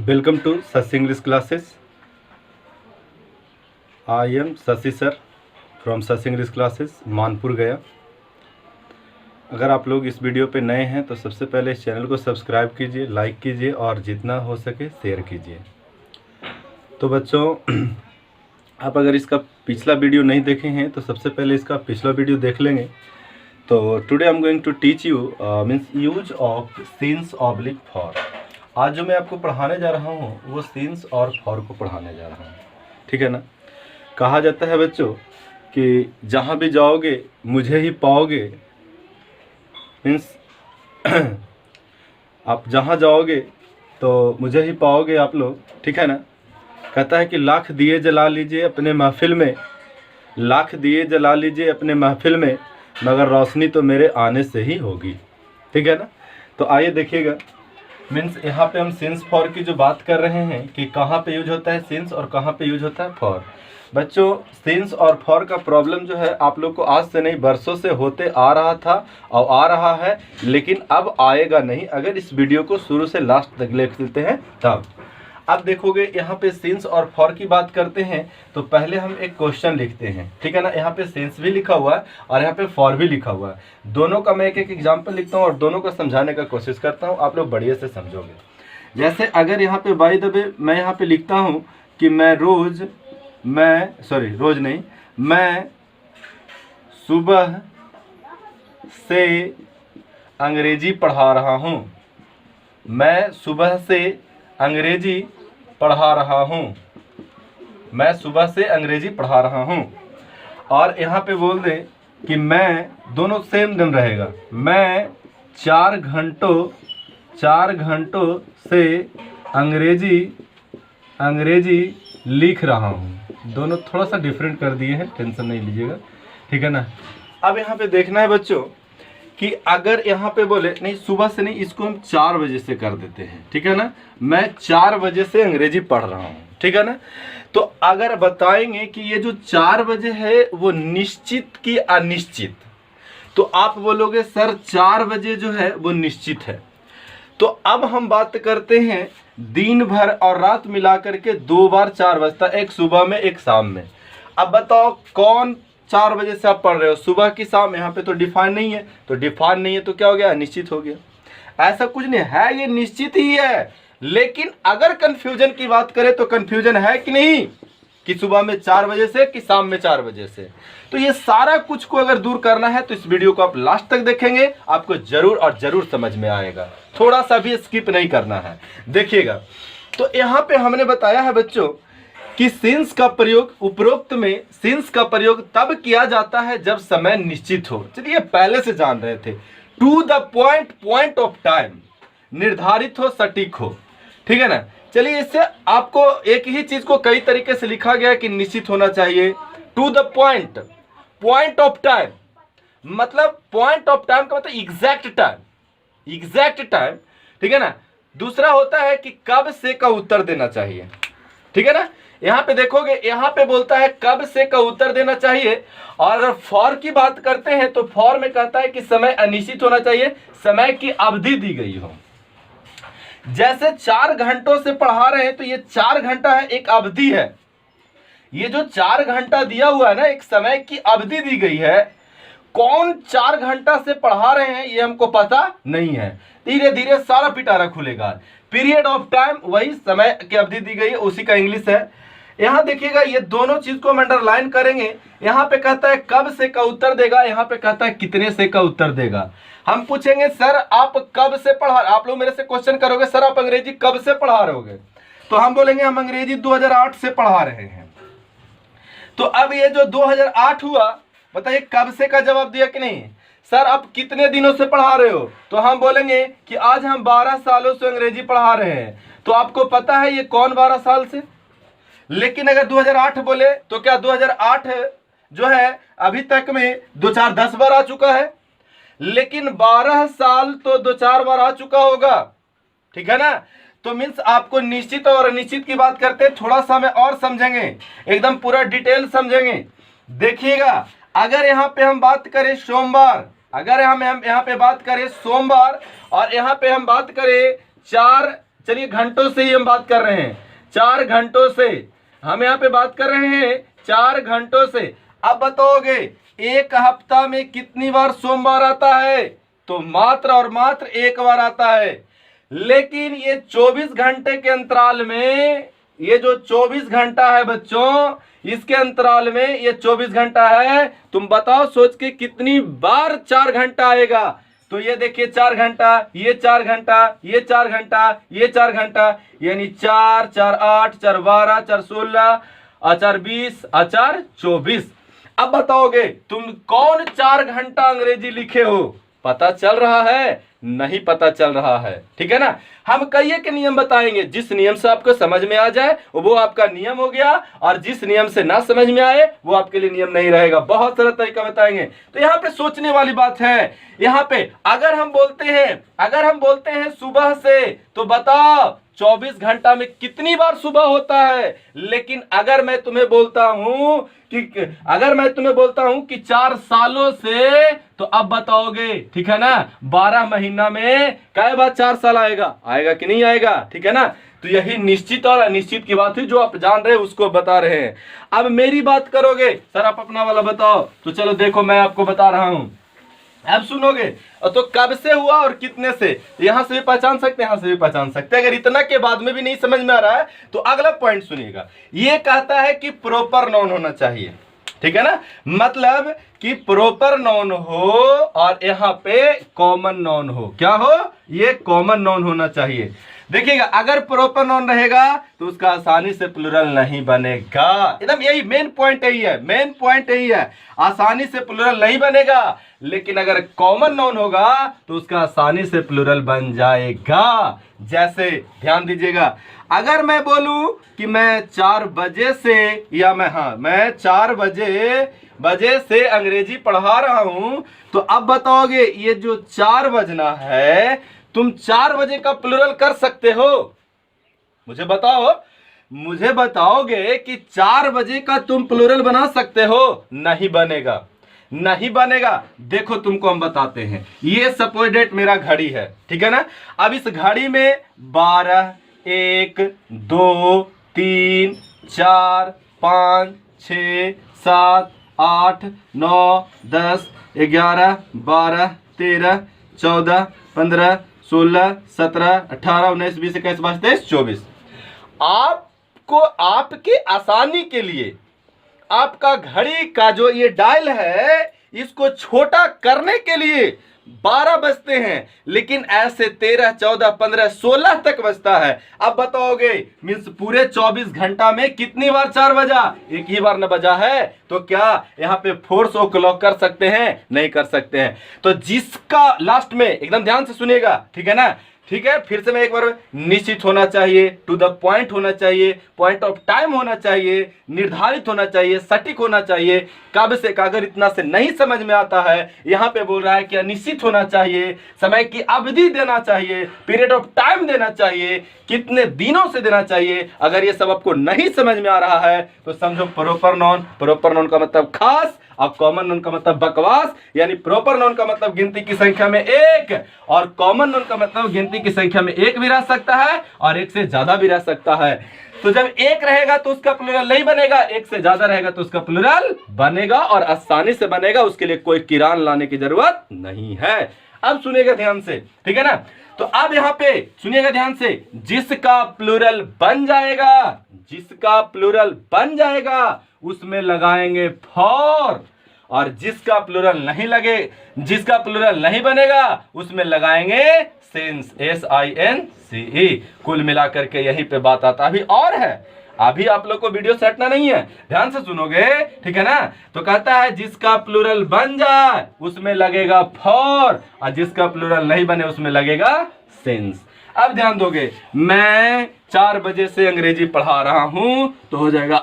Welcome to Sasi English classes. I am Sasi sir from Sasi English classes Manpur गया। अगर आप लोग इस वीडियो पे नए हैं तो सबसे पहले इस चैनल को सब्सक्राइब कीजिए, लाइक कीजिए और जितना हो सके शेयर कीजिए। तो बच्चों आप अगर इसका पिछला वीडियो नहीं देखे हैं तो सबसे पहले इसका पिछला वीडियो देख लेंगे। तो today I am going to teach you means use of since oblique for. आज जो मैं आपको पढ़ाने जा रहा हूँ वो सिंस और फॉर को पढ़ाने जा रहा हूँ, ठीक है ना। कहा जाता है बच्चों कि जहाँ भी जाओगे मुझे ही पाओगे, मीन्स आप जहाँ जाओगे तो मुझे ही पाओगे आप लोग, ठीक है ना। कहता है कि लाख दिए जला लीजिए अपने महफिल में, लाख दिए जला लीजिए अपने महफिल में, मगर रोशनी तो मेरे आने से ही होगी, ठीक है ना। तो आइए देखिएगा, मीन्स यहाँ पे हम सिंस फॉर की जो बात कर रहे हैं कि कहाँ पे यूज होता है सिंस और कहाँ पे यूज होता है फॉर। बच्चों सिंस और फॉर का प्रॉब्लम जो है आप लोग को आज से नहीं बरसों से होते आ रहा था और आ रहा है, लेकिन अब आएगा नहीं अगर इस वीडियो को शुरू से लास्ट तक देख लेते हैं तब। अब देखोगे यहाँ पे सिंस और फॉर की बात करते हैं तो पहले हम एक क्वेश्चन लिखते हैं, ठीक है ना। यहाँ पे सिंस भी लिखा हुआ है और यहाँ पे फॉर भी लिखा हुआ है। दोनों का मैं एक एक एग्जांपल लिखता हूँ और दोनों को समझाने का कोशिश करता हूँ, आप लोग बढ़िया से समझोगे। जैसे अगर यहाँ पे बाय द वे मैं यहाँ पे लिखता हूँ कि मैं सुबह से अंग्रेजी पढ़ा रहा हूँ, मैं सुबह से अंग्रेजी पढ़ा रहा हूँ, मैं सुबह से अंग्रेजी पढ़ा रहा हूँ। और यहाँ पे बोल दें कि मैं, दोनों सेम दिन रहेगा, मैं 4 घंटों से अंग्रेजी लिख रहा हूँ। दोनों थोड़ा सा डिफरेंट कर दिए हैं, टेंशन नहीं लीजिएगा, ठीक है ना। अब यहाँ पे देखना है बच्चों कि अगर यहाँ पे बोले नहीं सुबह से नहीं, इसको हम 4 बजे से कर देते हैं, ठीक है ना। मैं 4 बजे से अंग्रेजी पढ़ रहा हूँ, ठीक है ना। तो अगर बताएंगे कि ये जो 4 बजे है वो निश्चित की अनिश्चित, तो आप बोलोगे सर 4 बजे जो है वो निश्चित है। तो अब हम बात करते हैं दिन भर और रात मिला करके 2 बार 4 बजता, एक सुबह में एक शाम में। अब बताओ कौन 4 बजे से आप पढ़ रहे हो, सुबह की शाम। यहाँ पे तो डिफाइन नहीं है, तो डिफाइन नहीं है तो क्या हो गया, निश्चित हो गया। ऐसा कुछ नहीं है, ये निश्चित ही है। लेकिन अगर कंफ्यूजन की बात करें तो कंफ्यूजन है कि नहीं, कि सुबह में 4 बजे से कि शाम में 4 बजे से। तो ये सारा कुछ को अगर दूर करना है तो इस वीडियो को आप लास्ट तक देखेंगे, आपको जरूर और जरूर समझ में आएगा, थोड़ा सा भी स्किप नहीं करना है, देखिएगा। तो यहाँ पे हमने बताया है बच्चों कि सिंस का प्रयोग, उपरोक्त में सिंस का प्रयोग तब किया जाता है जब समय निश्चित हो। चलिए पहले से जान रहे थे, to the point of time, निर्धारित हो, सटीक हो, ठीक है ना। चलिए इससे आपको एक ही चीज को कई तरीके से लिखा गया कि निश्चित होना चाहिए। To the point of time, मतलब पॉइंट ऑफ टाइम का मतलब एग्जैक्ट टाइम, ठीक है ना। दूसरा होता है कि कब से का उत्तर देना चाहिए, ठीक है ना। यहाँ पे देखोगे, यहाँ पे बोलता है कब से का उत्तर देना चाहिए। और अगर फॉर की बात करते हैं तो फॉर में कहता है कि समय अनिश्चित होना चाहिए, समय की अवधि दी गई हो। जैसे 4 घंटों से पढ़ा रहे हैं तो ये 4 घंटा है, एक अवधि है। ये जो 4 घंटा दिया हुआ है ना, एक समय की अवधि दी गई है। कौन 4 घंटा से पढ़ा रहे हैं ये हमको पता नहीं है, धीरे धीरे सारा पिटारा खुलेगा। पीरियड ऑफ टाइम, वही समय की अवधि दी गई है, उसी का इंग्लिश है। यहाँ देखिएगा, ये दोनों चीज को हम अंडरलाइन करेंगे। यहाँ पे कहता है कब से का उत्तर देगा, यहाँ पे कहता है कितने से का उत्तर देगा। हम पूछेंगे सर आप कब से पढ़ा, आप लोग मेरे से क्वेश्चन करोगे सर आप अंग्रेजी कब से पढ़ा रहोगे, तो हम बोलेंगे हम अंग्रेजी 2008 से पढ़ा रहे हैं। तो अब ये जो 2008 हुआ, बताइए कब से का जवाब दिया कि नहीं। सर आप कितने दिनों से पढ़ा रहे हो, तो हम बोलेंगे कि आज हम 12 सालों से अंग्रेजी पढ़ा रहे हैं। तो आपको पता है ये कौन 12 साल से। लेकिन अगर 2008 बोले तो क्या 2008 जो है अभी तक में 2-4 10 बार आ चुका है, लेकिन 12 साल तो 2-4 बार आ चुका होगा, ठीक है ना। तो मीन्स आपको निश्चित और अनिश्चित की बात करते हैं, थोड़ा सा मैं और समझेंगे, एकदम पूरा डिटेल समझेंगे। देखिएगा अगर यहाँ पे हम बात करें सोमवार, अगर हम यहाँ पे बात करें सोमवार और यहाँ पे हम बात करें 4 चलिए घंटों से ही हम बात कर रहे हैं, 4 घंटों से हम यहाँ पे बात कर रहे हैं, 4 घंटों से। अब बताओगे एक हफ्ता में कितनी बार सोमवार आता है? तो मात्र और मात्र एक बार आता है। लेकिन ये 24 घंटे के अंतराल में, ये जो 24 घंटा है बच्चों, इसके अंतराल में ये 24 घंटा है, तुम बताओ सोच के कितनी बार 4 घंटा आएगा? तो ये देखिए 4 घंटा, ये 4 घंटा, ये 4 घंटा, ये 4 घंटा, यानी 4 4 8 4 12 4 16 4 20 4 24। अब बताओगे तुम कौन 4 घंटा अंग्रेजी लिखे हो? पता चल रहा है? नहीं पता चल रहा है, ठीक है ना। हम कई के नियम बताएंगे, जिस नियम से आपको समझ में आ जाए वो आपका नियम हो गया, और जिस नियम से ना समझ में आए वो आपके लिए नियम नहीं रहेगा। बहुत सारा तरीका बताएंगे। तो यहाँ पे सोचने वाली बात है, यहाँ पे अगर हम बोलते हैं सुबह से, तो बताओ 24 घंटा में कितनी बार सुबह होता है? लेकिन अगर मैं तुम्हें बोलता हूं कि 4 सालों से, तो अब बताओगे, ठीक है ना, 12 महीना में कई बार 4 साल आएगा? आएगा कि नहीं आएगा? ठीक है ना। तो यही निश्चित और अनिश्चित की बात हुई, जो आप जान रहे हैं उसको बता रहे हैं। अब मेरी बात करोगे, सर आप अपना वाला बताओ, तो चलो देखो मैं आपको बता रहा हूं, अब सुनोगे। तो कब से हुआ और कितने से, यहां से भी पहचान सकते हैं, यहां से भी पहचान सकते हैं। अगर इतना के बाद में भी नहीं समझ में आ रहा है तो अगला पॉइंट सुनिएगा। ये कहता है कि प्रॉपर नाउन होना चाहिए, ठीक है ना, मतलब कि प्रॉपर नाउन हो और यहाँ पे कॉमन नाउन हो। क्या हो? ये कॉमन नाउन होना चाहिए। देखिएगा, अगर प्रॉपर नाउन रहेगा तो उसका आसानी से प्लूरल नहीं बनेगा। एकदम यही मेन पॉइंट यही है, मेन पॉइंट यही है, आसानी से प्लूरल नहीं बनेगा। लेकिन अगर कॉमन नाउन होगा तो उसका आसानी से प्लूरल बन जाएगा। जैसे ध्यान दीजिएगा, अगर मैं बोलूं कि मैं 4 बजे से, या मैं 4 बजे से अंग्रेजी पढ़ा रहा हूं, तो अब बताओगे ये जो 4 बजना है, तुम 4 बजे का प्लूरल कर सकते हो? मुझे बताओगे कि 4 बजे का तुम प्लूरल बना सकते हो? नहीं बनेगा, नहीं बनेगा। देखो तुमको हम बताते हैं। ये सपोज डेट मेरा घड़ी है, ठीक है ना। अब इस घड़ी में 12 1 2 3 4 5 6 7 8 9 10 11 12 13 14 15 16 17 18 19 20 21 22 23 24। आपको आपके आसानी के लिए आपका घड़ी का जो ये डायल है, इसको छोटा करने के लिए 12 बजते हैं, लेकिन ऐसे 13 14 15 16 तक बजता है। अब बताओगे मीन्स पूरे 24 घंटा में कितनी बार 4 बजा? एक ही बार न बजा है। तो क्या यहाँ पे फोर्स ओ क्लॉक कर सकते हैं? नहीं कर सकते हैं। तो जिसका लास्ट में, एकदम ध्यान से सुनिएगा, ठीक है ना, ठीक है, फिर से मैं एक बार, निश्चित होना चाहिए, टू द पॉइंट होना चाहिए, पॉइंट ऑफ टाइम होना चाहिए, निर्धारित होना चाहिए, सटीक होना चाहिए। कब से का, अगर इतना से नहीं समझ में आता है, यहाँ पे बोल रहा है कि अनिश्चित होना चाहिए, समय की अवधि देना चाहिए, पीरियड ऑफ टाइम देना चाहिए, कितने दिनों से देना चाहिए। अगर ये सब आपको नहीं समझ में आ रहा है तो समझो प्रॉपर नाउन का मतलब खास, और कॉमन नाउन का मतलब बकवास। यानी प्रॉपर नाउन का मतलब गिनती की संख्या में 1, और कॉमन नाउन का मतलब गिनती की संख्या में 1 भी रह सकता है और 1 से ज्यादा भी रह सकता है। तो जब 1 रहेगा तो उसका प्लूरल नहीं बनेगा, 1 से ज्यादा रहेगा तो उसका प्लूरल बनेगा, और आसानी से बनेगा। उसके लिए कोई किरान लाने की जरूरत नहीं है। अब सुनिएगा ध्यान से, ठीक है ना। तो अब यहाँ पे सुनिएगा ध्यान से, जिसका प्लूरल बन जाएगा उसमें लगाएंगे फॉर, और जिसका प्लूरल नहीं बनेगा उसमें लगाएंगे सिंस, SINCE। कुल मिलाकर के यहीं पे बात आता। अभी और है, अभी आप लोग को वीडियो से हटना नहीं है, ध्यान से सुनोगे, ठीक है ना। तो कहता है जिसका प्लूरल बन जाए उसमें लगेगा फॉर, और जिसका प्लूरल नहीं बने उसमें लगेगा सिंस। अब ध्यान दोगे, मैं 4 बजे से अंग्रेजी पढ़ा रहा हूं, तो हो जाएगा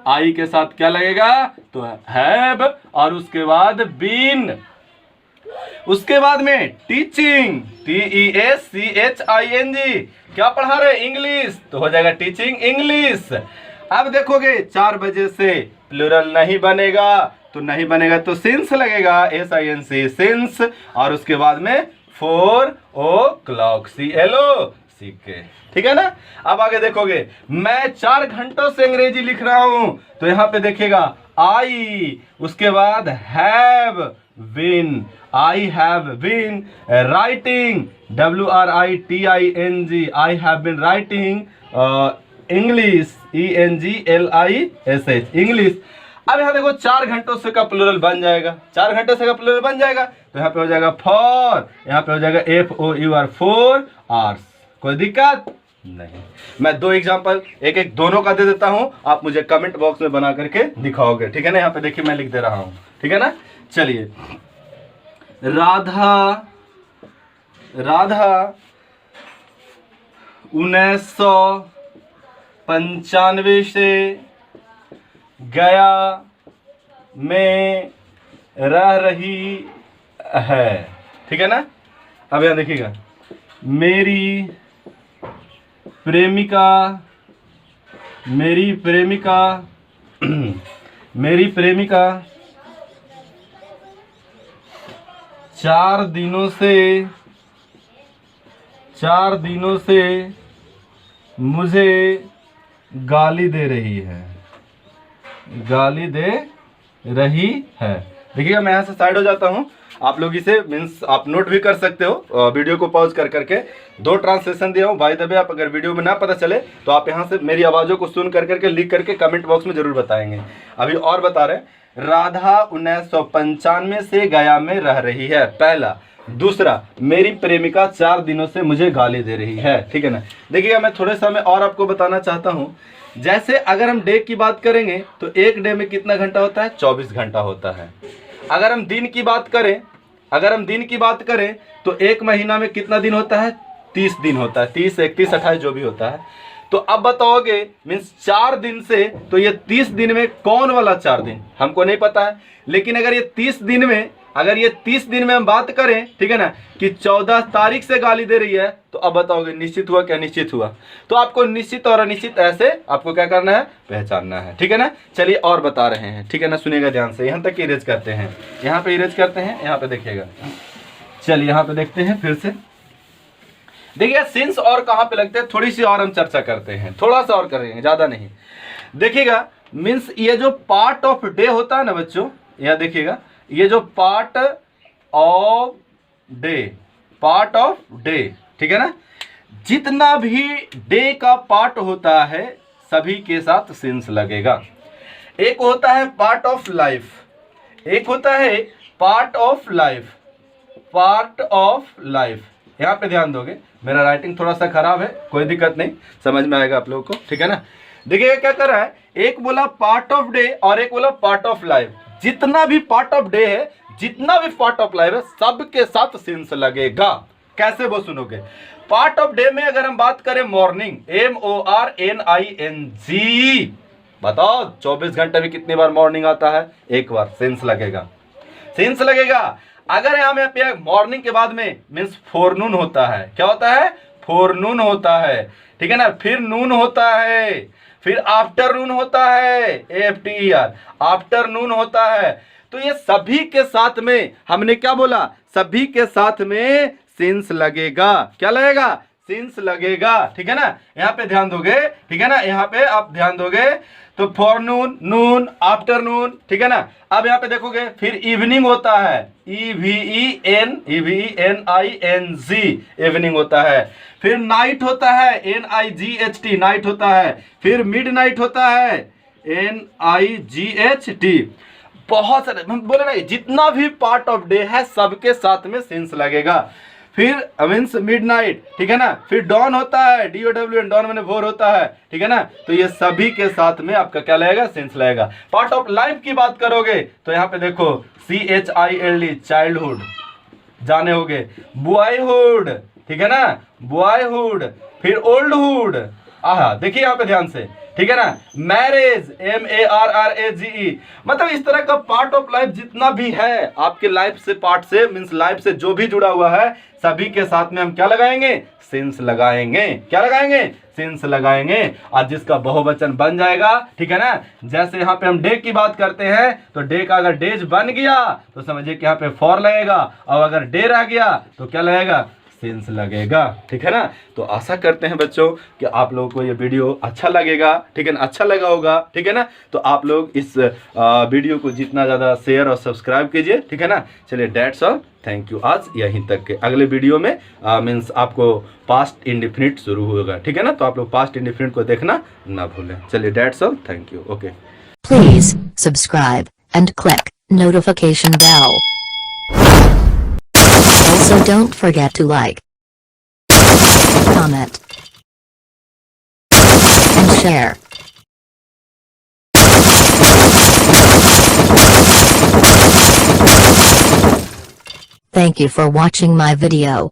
आई के साथ क्या लगेगा? तो हैव, और उसके बाद बीन, उसके बाद में टीचिंग, TEACHING, क्या पढ़ा रहे? इंग्लिश, तो हो जाएगा टीचिंग इंग्लिश। अब देखोगे 4 बजे से प्लूरल नहीं बनेगा, तो सिंस लगेगा, SINC सिंस, और उसके बाद में 4 o'clock, सीख गए। ठीक है ना। अब आगे देखोगे, मैं 4 घंटों से अंग्रेजी लिख रहा हूं, तो यहां पे देखिएगा आई, उसके बाद have been, I have been writing, WRITING, I have been writing English, ENGLISH, English. अब यहां देखो 4 घंटों से का प्लूरल बन जाएगा, 4 घंटे से का प्लूरल बन जाएगा, तो यहां पे हो जाएगा फॉर, यहां पे हो जाएगा FOUR, 4 आवर्स। कोई दिक्कत नहीं। मैं 2 एग्जांपल एक एक दोनों का दे देता हूं, आप मुझे कमेंट बॉक्स में बना करके दिखाओगे। ठीक है ना। यहां पे देखिए मैं लिख दे रहा हूं। ठीक है ना। चलिए, राधा 1995 से गया में रह रही है। ठीक है ना। अब यहां देखिएगा, मेरी प्रेमिका 4 दिनों से मुझे गाली दे रही है। देखिएगा, मैं यहाँ से साइड हो जाता हूँ, आप लोग इसे मीन्स आप नोट भी कर सकते हो, वीडियो को पॉज कर करके। 2 ट्रांसलेशन दिया हूँ बाय द वे, आप अगर वीडियो में ना पता चले तो आप यहाँ से मेरी आवाज़ों को सुन कर करके लिख करके कमेंट बॉक्स में जरूर बताएंगे। अभी और बता रहे हैं, राधा 1995 से गया में रह रही है, पहला। दूसरा, मेरी प्रेमिका 4 दिनों से मुझे गाली दे रही है। ठीक है ना। देखिएगा, मैं थोड़े समय और आपको बताना चाहता हूँ। जैसे अगर हम डे की बात करेंगे तो एक डे में कितना घंटा होता है? 24 घंटा होता है। अगर हम दिन की बात करें तो एक महीना में कितना दिन होता है? 30 दिन होता है, 30, 31, 28 जो भी होता है। तो अब बताओगे मीन्स 4 दिन से, तो ये 30 दिन में कौन वाला 4 दिन हमको नहीं पता है। लेकिन अगर ये 30 दिन में हम बात करें, ठीक है ना, कि 14 तारीख से गाली दे रही है, तो अब बताओगे निश्चित हुआ क्या निश्चित हुआ? तो आपको निश्चित और अनिश्चित ऐसे आपको क्या करना है? पहचानना है। ठीक है ना। चलिए और बता रहे हैं। ठीक है ना। सुनिएगा ध्यान से, यहाँ तक इरेज करते हैं, यहाँ पे इरेज करते हैं, यहाँ पे देखिएगा। चलिए यहाँ पे देखते हैं फिर से। देखिए सिंस और कहाँ पे लगते हैं, थोड़ी सी और हम चर्चा करते हैं, थोड़ा सा और करेंगे, ज्यादा नहीं। देखिएगा, मीन्स ये जो पार्ट ऑफ डे होता है ना बच्चों, यहाँ देखिएगा, ये जो पार्ट ऑफ डे, ठीक है ना, जितना भी डे का पार्ट होता है सभी के साथ सिंस लगेगा। एक होता है पार्ट ऑफ लाइफ, एक होता है पार्ट ऑफ लाइफ। यहाँ पे ध्यान दोगे, मेरा राइटिंग थोड़ा सा खराब है, कोई दिक्कत नहीं, समझ में आएगा आप लोगों को। ठीक है ना। देखिए क्या कर रहा है, एक बोला पार्ट ऑफ डे और एक बोला पार्ट ऑफ लाइफ। जितना भी पार्ट ऑफ डे है, जितना भी पार्ट ऑफ लाइफ है, सबके साथ सिंस लगेगा। कैसे वो सुनोगे? पार्ट ऑफ डे में अगर हम बात करें मॉर्निंग, MORNING, बताओ 24 घंटे में कितनी बार मॉर्निंग आता है? एक बार, सिंस लगेगा। अगर यहाँ पे मॉर्निंग के बाद में मीन्स फोरनून होता है, क्या होता है? फोरनून होता है। ठीक है ना। फिर नून होता है, फिर आफ्टरनून होता है, AFTER, आफ्टरनून होता है। तो ये सभी के साथ में हमने क्या बोला? सभी के साथ में सिंस लगेगा। क्या लगेगा? सिंस लगेगा। ठीक है ना। यहाँ पे ध्यान दोगे, ठीक है ना, यहाँ पे आप ध्यान दोगे तो फॉरनून, नून, आफ्टरनून, ठीक है ना। अब यहाँ पे देखोगे फिर इवनिंग होता है, EVENING, इवनिंग होता है। फिर नाइट होता है, NIGHT, नाइट होता है। फिर मिड नाइट होता है, NIGHT। बहुत सारे हम बोले ना, जितना भी पार्ट ऑफ डे है सबके साथ में सिंस लगेगा। फिर मीन्स मिडनाइट, ठीक है ना। फिर डॉन होता है, DOWN, डॉन मैंने भोर होता है, ठीक है ना। तो ये सभी के साथ में आपका क्या लगेगा? सिंस लगेगा। पार्ट ऑफ लाइफ की बात करोगे तो यहाँ पे देखो CHILD, चाइल्डहुड, जाने होगे, बॉयहुड, ठीक है ना, बॉयहुड। फिर ओल्डहुड, देखिए यहाँ पे ध्यान से, ठीक है ना। मैरिज, MARRAGE, मतलब इस तरह का पार्ट ऑफ लाइफ जितना भी है आपके लाइफ से, पार्ट से मीन्स लाइफ से जो भी जुड़ा हुआ है, सभी के साथ में हम क्या लगाएंगे? सिंस लगाएंगे। क्या लगाएंगे? सिंस लगाएंगे। और जिसका बहुवचन बन जाएगा, ठीक है ना। जैसे यहाँ पे हम डे की बात करते हैं तो डे का अगर डेज बन गया तो समझिए कि यहाँ पे फॉर लगेगा, और अगर डे रह गया तो क्या लगेगा? सेंस लगेगा। ठीक है ना। तो आशा करते हैं बच्चों कि आप लोगों को ये वीडियो अच्छा लगेगा। ठीक है ना, अच्छा लगा होगा। ठीक है ना। तो आप लोग इस वीडियो को जितना ज़्यादा शेयर और सब्सक्राइब कीजिए। ठीक है ना। चलिए डेट्स ऑल, थैंक यू। आज यहीं तक के, अगले वीडियो में मीन्स आपको पास्ट इंडेफिनिट शुरू होगा। ठीक है ना। तो आप लोग पास्ट इंडेफिनिट को देखना ना भूलें। चलिए that's all, thank you. Okay. Please subscribe and click notification bell. Also don't forget to like, comment, and share. Thank you for watching my video.